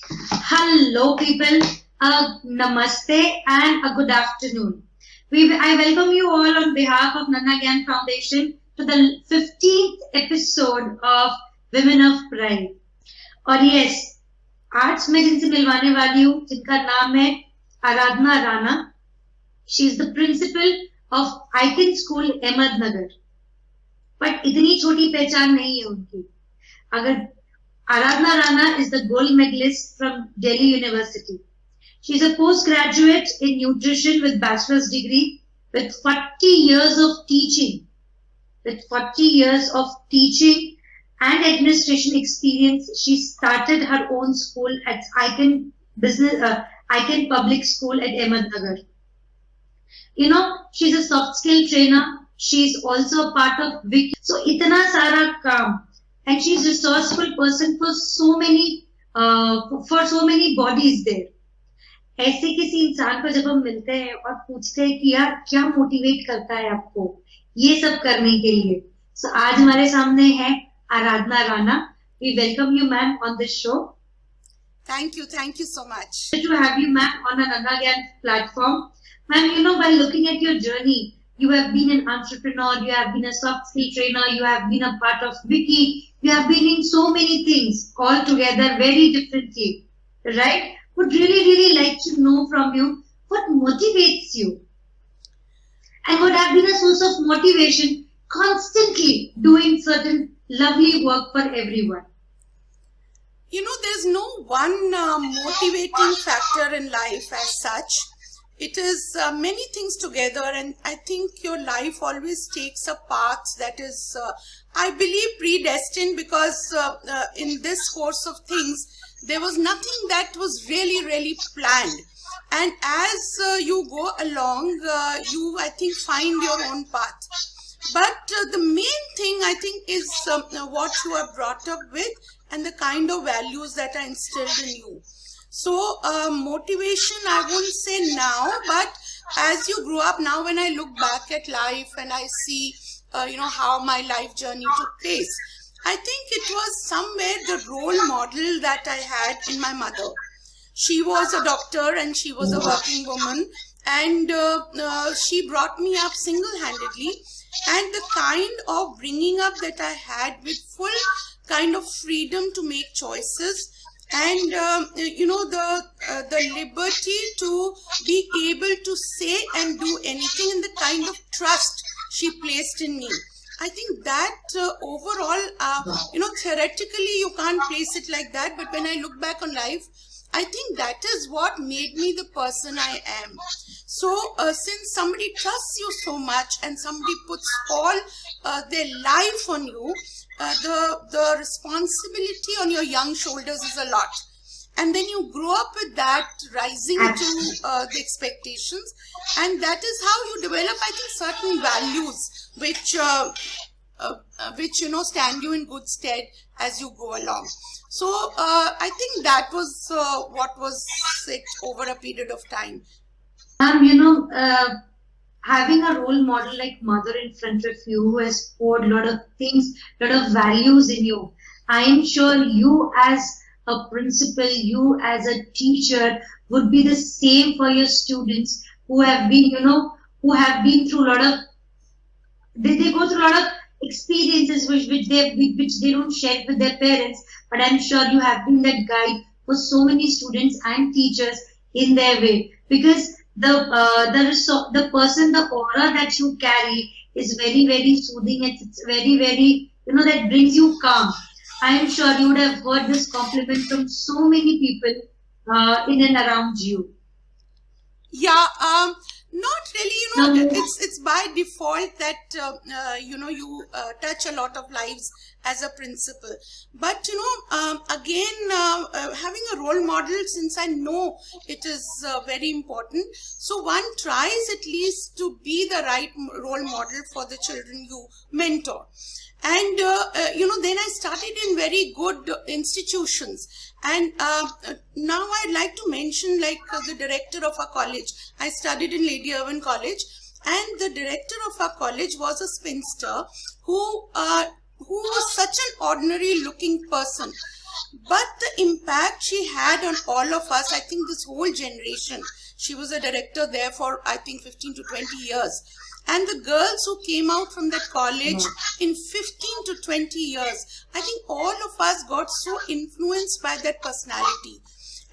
Hello, people. Namaste and a good afternoon. I welcome you all on behalf of Nana Gyan Foundation to the 15th episode of Women of Pride. और yes, आज मैं जिनसे मिलवाने वाली हूँ जिनका नाम है Aradhana Rana. She is the principal of Icon School, Ahmednagar. But इतनी छोटी पहचान नहीं है उनकी. अगर Aradhana Rana is the gold medalist from Delhi University. She is a postgraduate in nutrition with bachelor's degree with 40 years of teaching. With 40 years of teaching and administration experience, she started her own school at Icon Public School at Ahmednagar. You know, she's a soft skill trainer. She's also a part of Wiki. So, itna sara kaam. And she's a resourceful person for so many bodies there. ऐसे किसी इंसान को जब हम मिलते हैं और पूछते हैं कि यार क्या मोटिवेट करता है आपको ये सब करने के लिए, so आज हमारे सामने है Aradhana Rana. We welcome you, ma'am, on this show. Thank you so much. To have you, ma'am, on an Nana Gyan platform. Ma'am, you know, by looking at your journey, you have been an entrepreneur, you have been a soft skill trainer, you have been a part of Wiki, you have been in so many things all together very differently, right? Would really like to know from you what motivates you and what have been a source of motivation constantly doing certain lovely work for everyone. You know, there's no one motivating factor in life as such. It is many things together, and I think your life always takes a path that is, I believe, predestined, because in this course of things, there was nothing that was really planned. And as you go along, you, I think, find your own path. But the main thing, I think, is what you are brought up with and the kind of values that are instilled in you. So motivation, I won't say now, but as you grow up now, when I look back at life and I see, how my life journey took place, I think it was somewhere the role model that I had in my mother. She was a doctor and she was a working woman, and she brought me up single-handedly, and the kind of bringing up that I had with full kind of freedom to make choices, and the liberty to be able to say and do anything, and the kind of trust she placed in me. I think that overall, theoretically you can't place it like that, but when I look back on life, I think that is what made me the person I am. So since somebody trusts you so much and somebody puts all their life on you, the responsibility on your young shoulders is a lot. And then you grow up with that, rising to the expectations, and that is how you develop, I think, certain values which stand you in good stead as you go along. So I think that was what was it over a period of time. Having a role model like mother in front of you who has poured a lot of things, lot of values in you, I am sure you as a principal, you as a teacher would be the same for your students who have been, who have been through a lot of, they go through a lot of experiences which they don't share with their parents, but I'm sure you have been that guide for so many students and teachers in their way, because the person, the aura that you carry is very soothing. It's very that brings you calm. I am sure you would have heard this compliment from so many people in and around you. Yeah, not really, it's by default that, you touch a lot of lives as a principal. But, again, having a role model, since I know it is very important, so one tries at least to be the right role model for the children you mentor. And, then I started in very good institutions. And now I'd like to mention, like, the director of our college. I studied in Lady Irwin College, and the director of our college was a spinster who was such an ordinary looking person. but the impact she had on all of us, I think this whole generation, she was a director there for I think 15 to 20 years. And the girls who came out from that college in 15 to 20 years, I think all of us got so influenced by that personality.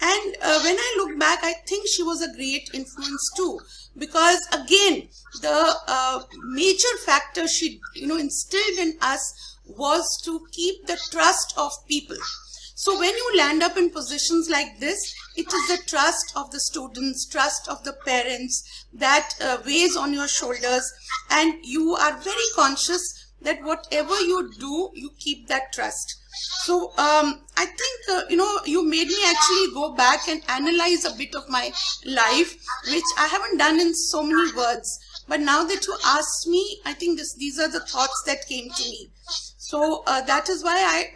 And when I look back, I think she was a great influence too, because again, the major factor she instilled in us was to keep the trust of people. So when you land up in positions like this, it is the trust of the students, trust of the parents that weighs on your shoulders, and you are very conscious that whatever you do, you keep that trust. So I think, you made me actually go back and analyze a bit of my life, which I haven't done in so many words. But now that you asked me, I think these are the thoughts that came to me. So that is why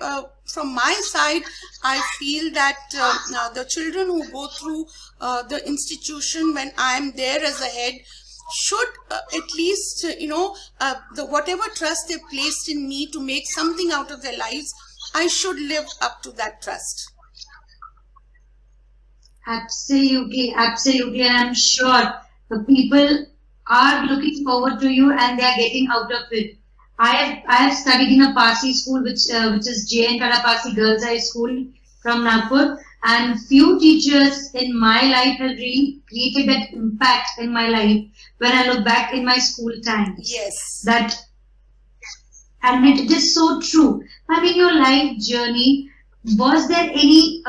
from my side, I feel that the children who go through the institution when I am there as a head should at least, whatever trust they placed in me to make something out of their lives, I should live up to that trust. Absolutely, absolutely. And I'm sure the people are looking forward to you and they are getting out of it. I have studied in a Parsi school, which is J.N. Tata Parsi Girls High School from Nagpur, and few teachers in my life have really created that impact in my life when I look back in my school times. Yes. And it is so true. But in your life journey, was there anything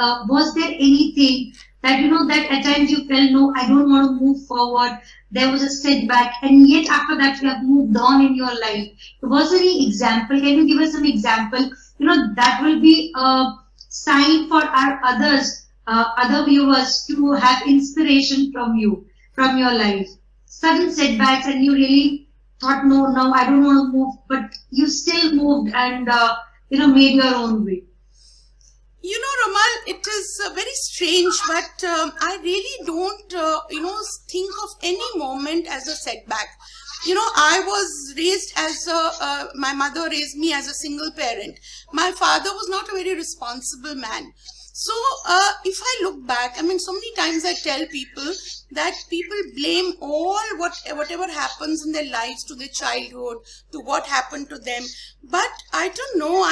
that that at times you felt, no, I don't want to move forward? There was a setback, and yet after that you have moved on in your life. Was there any example? Can you give us some example? That will be a sign for our other viewers to have inspiration from you, from your life. Sudden setbacks, and you really thought, no, I don't want to move, but you still moved and made your own way. Ramal, it is very strange, but I really don't, think of any moment as a setback. I was raised my mother raised me as a single parent. My father was not a very responsible man. So if I look back, so many times I tell people that people blame whatever happens in their lives to their childhood, to what happened to them. But I don't know,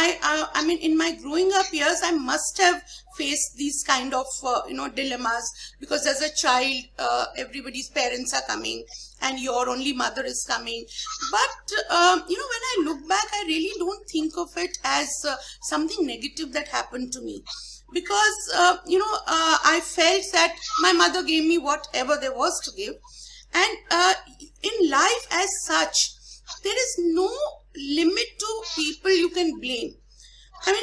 in my growing up years, I must have faced these kind of, dilemmas, because as a child, everybody's parents are coming and your only mother is coming. But, when I look back, I really don't think of it as something negative that happened to me. Because, I felt that my mother gave me whatever there was to give. And in life as such, there is no limit to people you can blame.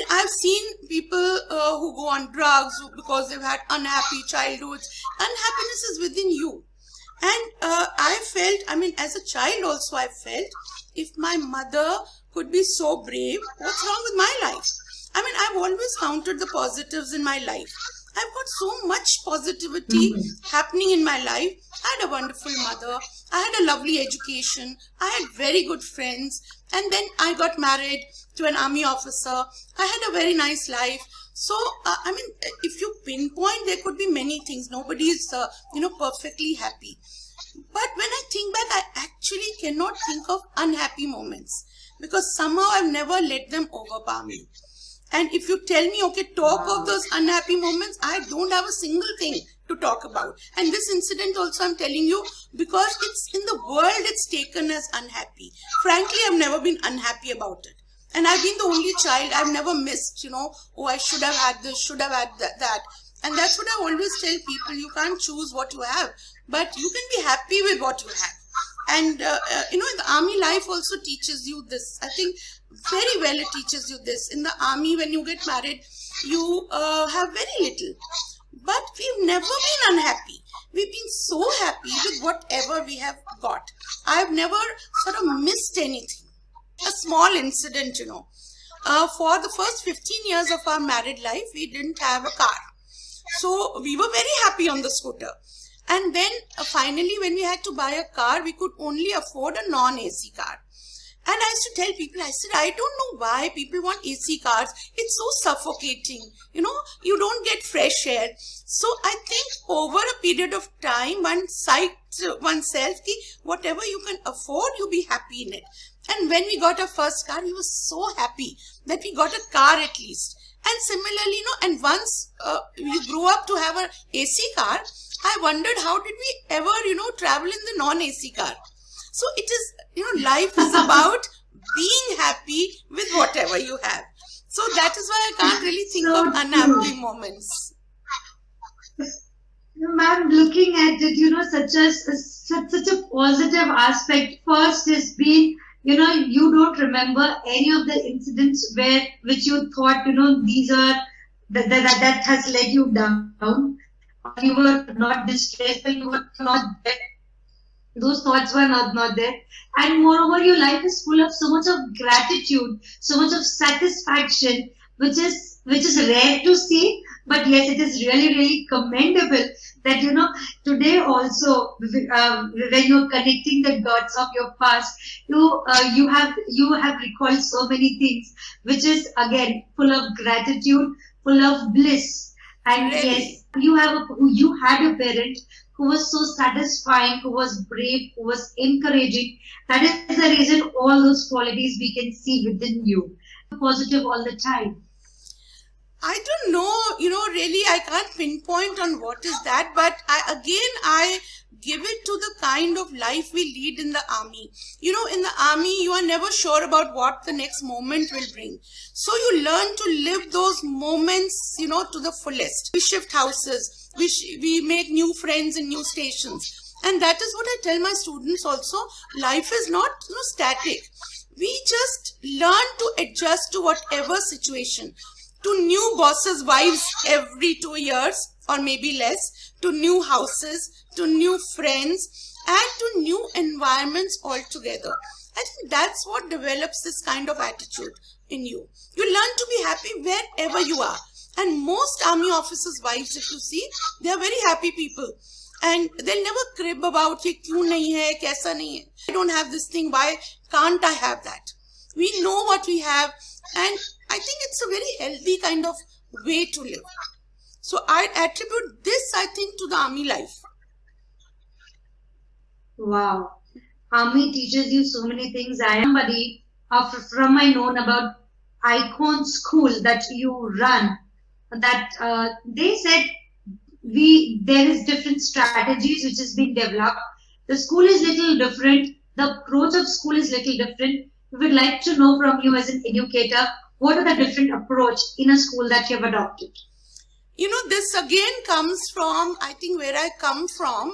I've seen people who go on drugs because they've had unhappy childhoods. Unhappiness is within you. And I felt, as a child also I felt, if my mother could be so brave, what's wrong with my life? I've always counted the positives in my life. I've got so much positivity happening in my life. I had a wonderful mother. I had a lovely education. I had very good friends. And then I got married to an army officer. I had a very nice life. So, if you pinpoint, there could be many things. Nobody is, perfectly happy. But when I think back, I actually cannot think of unhappy moments, because somehow I've never let them overpower me. And if you tell me, okay, talk of those unhappy moments, I don't have a single thing to talk about. And this incident also I'm telling you because it's in the world, it's taken as unhappy. Frankly, I've never been unhappy about it. And I've been the only child. I've never missed, oh, I should have had this, should have had that. And that's what I always tell people. You can't choose what you have, but you can be happy with what you have. And, the army life also teaches you this. I think very well it teaches you this. In the army, when you get married, you have very little. But we've never been unhappy. We've been so happy with whatever we have got. I've never sort of missed anything. A small incident, for the first 15 years of our married life, we didn't have a car. So we were very happy on the scooter. And then finally, when we had to buy a car, we could only afford a non-AC car. And I used to tell people, I said, I don't know why people want AC cars. It's so suffocating. You don't get fresh air. So I think over a period of time, one psyched oneself, ki whatever you can afford, you be happy in it. And when we got our first car, we were so happy that we got a car at least. And similarly, and once you grew up to have an AC car, I wondered how did we ever, travel in the non-AC car. So it is, life is about being happy with whatever you have. So that is why I can't really think So of unhappy true. moments. Ma'am, looking at it, such a positive aspect. First has been, you don't remember any of the incidents which you thought, these are that has led you down. You were not distressed, and you were not there. Those thoughts were not there. And moreover, your life is full of so much of gratitude, so much of satisfaction, which is rare to see. But yes, it is really, really commendable that today also, when you're connecting the dots of your past, you have recalled so many things, which is again full of gratitude, full of bliss. And Really. yes, you had a parent who was so satisfying, who was brave, who was encouraging. That is the reason all those qualities we can see within you. Positive all the time. I don't know, really, I can't pinpoint on what is that, but I give it to the kind of life we lead in the army. In the army, you are never sure about what the next moment will bring. So you learn to live those moments, to the fullest. We shift houses, we make new friends in new stations. And that is what I tell my students also. Life is not static. We just learn to adjust to whatever situation. To new bosses' wives every 2 years or maybe less, to new houses, to new friends, and to new environments altogether. I think that's what develops this kind of attitude in you. You learn to be happy wherever you are. And most army officers' wives, if you see, they are very happy people. And they'll never crib about, ye kyun nahi hai, kaisa nahi hai. I don't have this thing, why can't I have that? We know what we have, and I think it's a very healthy kind of way to live. So I attribute this, I think, to the army life. Wow. Army teaches you so many things. I am somebody from my known about Icon School that you run, that they said there is different strategies which is being developed. The school is little different. The approach of school is little different. We would like to know from you as an educator, what are the different approach in a school that you have adopted? This again comes from, I think, where I come from.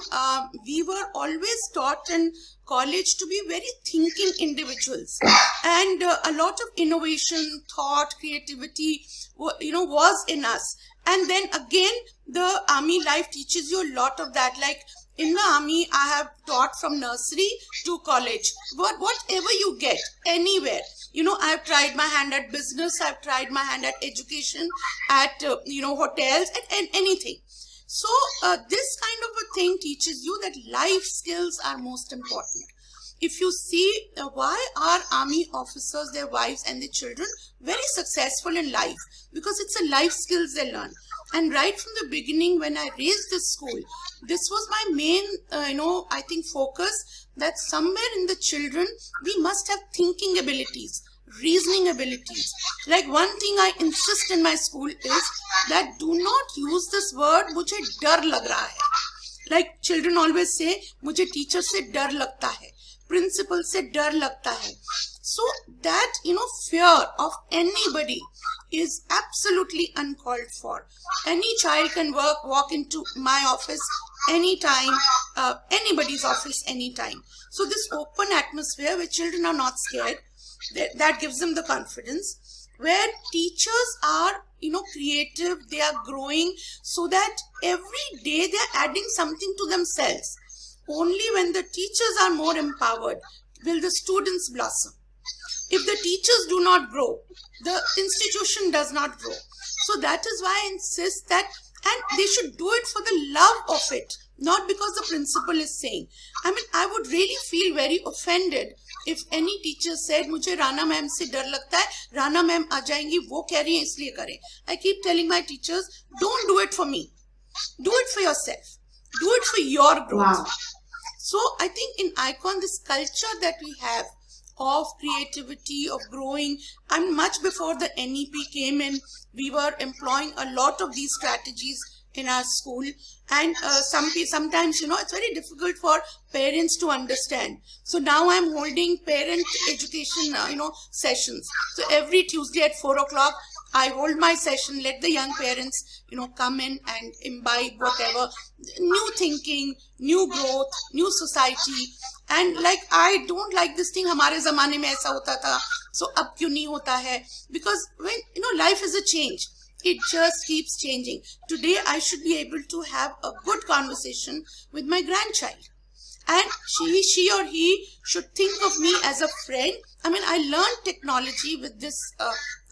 We were always taught in college to be very thinking individuals. And a lot of innovation, thought, creativity, was in us. And then again, the army life teaches you a lot of that. Like in the army, I have taught from nursery to college. Whatever you get, anywhere. I've tried my hand at business, I've tried my hand at education, at, hotels, and anything. So this kind of a thing teaches you that life skills are most important. If you see why are army officers, their wives and their children very successful in life, because it's a life skills they learn. And right from the beginning, when I raised this school, this was my main, I think focus, that somewhere in the children, we must have thinking abilities, reasoning abilities. Like one thing I insist in my school is that do not use this word, mujhe dar lag raha hai. Like children always say, mujhe teacher se dar lagta hai, principal se dar lagta hai. So that, fear of anybody is absolutely uncalled for. Any child can walk into my office anytime, anybody's office anytime. So this open atmosphere where children are not scared, that gives them the confidence, where teachers are, creative, they are growing, so that every day they are adding something to themselves. Only when the teachers are more empowered will the students blossom. If the teachers do not grow, the institution does not grow. So that is why I insist that, and they should do it for the love of it, not because the principal is saying. I mean, I would really feel very offended if any teacher said, मुझे Rana ma'am से डर लगता है, Rana ma'am आ जाएंगी, वो कह रही हैं इसलिए करें. I keep telling my teachers, don't do it for me. Do it for yourself. Do it for your growth. Wow. So I think in Icon, this culture that we have of creativity, of growing, and much before the NEP came in, we were employing a lot of these strategies in our school, and sometimes, you know, it's very difficult for parents to understand. So now I'm holding parent education sessions. So every Tuesday at 4 o'clock I hold my session, let the young parents, you know, come in and imbibe whatever new thinking, new growth, new society. And like, I don't like this thing, हमारे ज़माने में ऐसा होता था, so अब क्यों नहीं होता है? Because when, you know, life is a change. It just keeps changing. Today, I should be able to have a good conversation with my grandchild. And she or he should think of me as a friend. I mean, I learned technology with this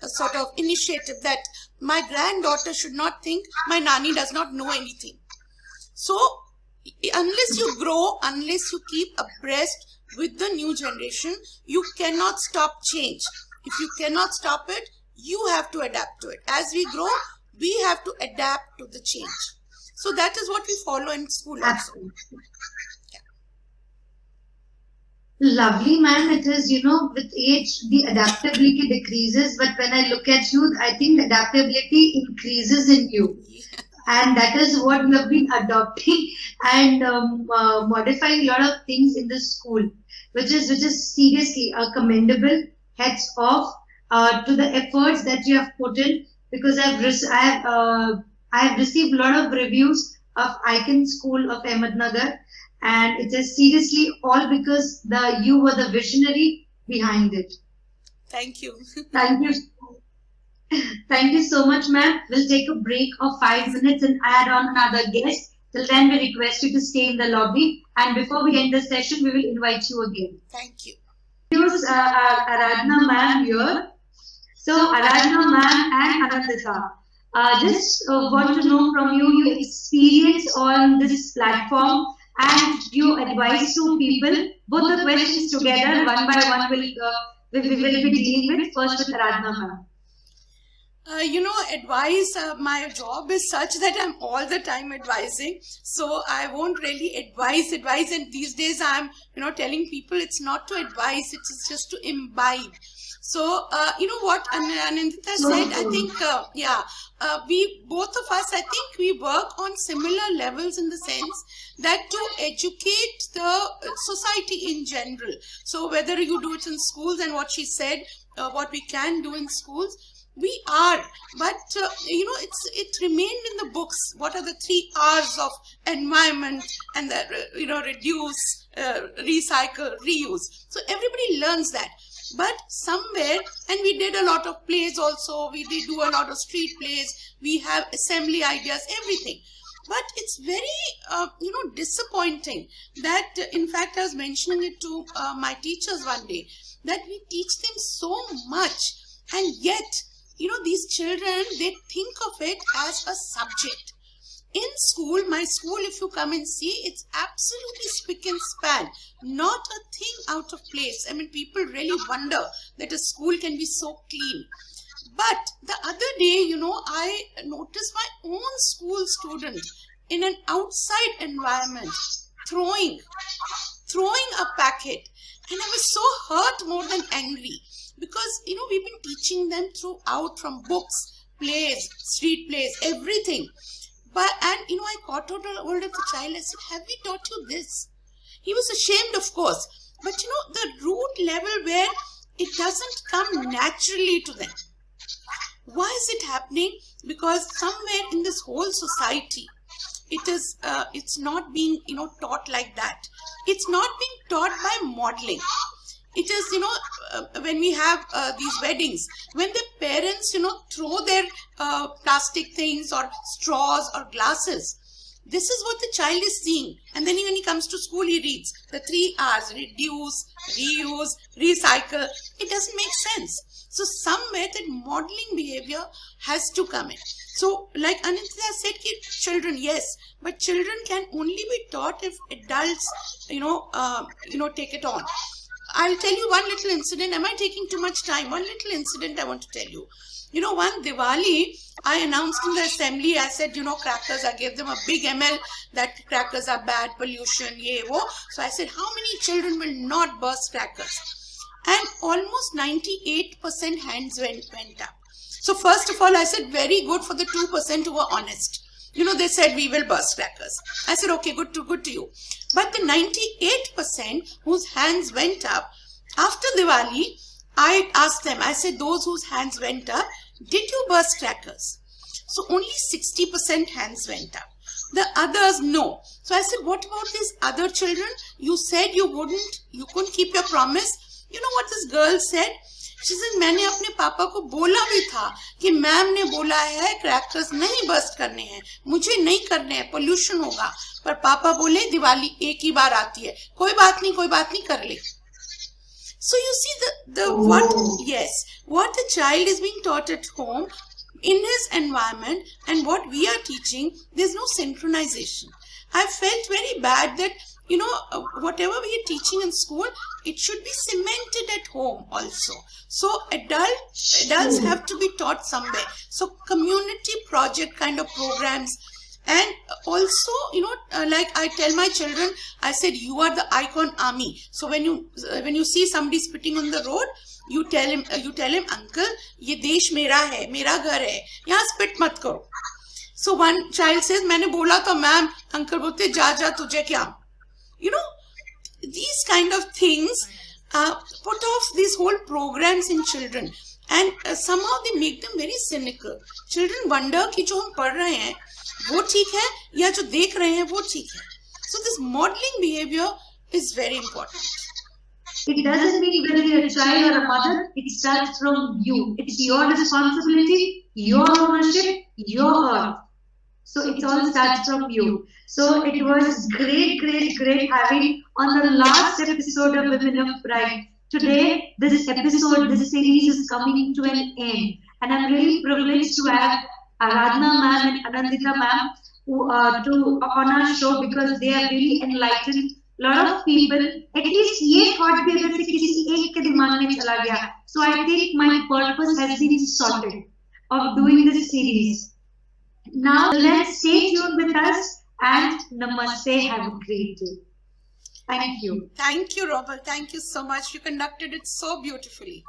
sort of initiative that my granddaughter should not think my nanny does not know anything. So, unless you grow, unless you keep abreast with the new generation, you cannot stop change. If you cannot stop it, you have to adapt to it. As we grow, we have to adapt to the change. So that is what we follow in school also. Absolutely. Lovely, ma'am. It is, you know, with age, the adaptability decreases. But when I look at you, I think the adaptability increases in you. Yeah. And that is what you have been adopting and modifying a lot of things in the school, which is seriously a commendable. Hats off to the efforts that you have put in, because I have received a lot of reviews of Icon School of Ahmednagar, and it is seriously all because you were the visionary behind it. Thank you. Thank you. Thank you so much, ma'am. We'll take a break of 5 minutes and add on another guest. Till then, we request you to stay in the lobby. And before we end the session, we will invite you again. Thank you. Here's Aradhana ma'am here. So, Aradhana ma'am and Anandita, just want to know from you your experience on this platform and your advice to people. Both the questions together, one by one, we will be dealing with. First with Aradhana ma'am. You know, advice, my job is such that I'm all the time advising. So I won't really advise. And these days I'm, you know, telling people it's not to advise, it is just to imbibe. So, you know what Anandita said, I think, we, both of us, I think we work on similar levels in the sense that to educate the society in general. So whether you do it in schools, and what she said, what we can do in schools, we are, but you know, it remained in the books. What are the 3 R's of environment and the, you know, reduce, recycle, reuse. So everybody learns that. But somewhere, and we did a lot of plays also, we did do a lot of street plays, we have assembly ideas, everything. But it's very, you know, disappointing that, in fact, I was mentioning it to my teachers one day, that we teach them so much, and yet, you know, these children, they think of it as a subject. In school, my school, if you come and see, it's absolutely spick and span. Not a thing out of place. I mean, people really wonder that a school can be so clean. But the other day, you know, I noticed my own school student in an outside environment throwing a packet. And I was so hurt more than angry. Because, you know, we've been teaching them throughout, from books, plays, street plays, everything. But, and, you know, I caught hold of the child. I said, have we taught you this? He was ashamed, of course. But, you know, the root level where it doesn't come naturally to them. Why is it happening? Because somewhere in this whole society, it's not being, you know, taught like that. It's not being taught by modeling. It is, you know, when we have these weddings, when the parents, you know, throw their plastic things or straws or glasses, This is what the child is seeing. And then when he comes to school, he reads the 3 R's: reduce, reuse, recycle. It doesn't make sense. So somewhere that modeling behavior has to come in. So like Anindita said, children, yes, but children can only be taught if adults, take it on. I'll tell you one little incident. Am I taking too much time? One little incident I want to tell you. One Diwali, I announced in the assembly, I said, crackers, I gave them a big ML that crackers are bad, pollution, ye, wo. So I said, how many children will not burst crackers? And almost 98% hands went up. So first of all, I said, very good for the 2% who were honest. They said, we will burst crackers. I said, okay, good to you. But the 98% whose hands went up, after Diwali, I asked them, I said, those whose hands went up, did you burst crackers? So only 60% hands went up. The others, no. So I said, what about these other children? You said you couldn't keep your promise. You know what this girl said? She said, मैंने अपने पापा को बोला भी था कि ma'am ने बोला है क्रैकर्स नहीं बर्स्ट करने हैं, मुझे नहीं करने हैं, पोल्यूशन होगा, पर पापा बोले दिवाली एक ही बार आती है, कोई बात नहीं कर ले. So you see what the child is being taught at home in his environment and what we are teaching, there's no synchronization. I felt very bad that whatever we are teaching in school, it should be cemented at home also. So adults have to be taught somewhere. So community project kind of programs. And also, like I tell my children, I said, you are the icon army. So when you see somebody spitting on the road, you tell him, uncle, ये देश मेरा है, मेरा घर है, यहाँ spit मत करो. So one child says, मैंने बोला तो मैम, uncle बोलते जा तुझे क्या? These kind of things put off these whole programs in children, and somehow they make them very cynical. Children wonder कि जो हम पढ़ रहे हैं वो ठीक है या जो देख रहे हैं वो ठीक है. So this modeling behavior is very important. It doesn't mean whether you're a child or a mother, it starts from you. It's your responsibility, your ownership, your earth. So it all starts from you. So it was great having on the last episode of Women of Pride. Today, this series is coming to an end. And I'm really privileged to have Aradhana ma'am and Anindita ma'am on our show because they have really enlightened a lot of people. At least ये thought भी अगर से किसी एक के दिमाग में चला गया. So I think my purpose has been sorted of doing this series. Now let's stay tuned with us and namaste. Have a great day. Thank you. Thank you, Robert. Thank you so much. You conducted it so beautifully.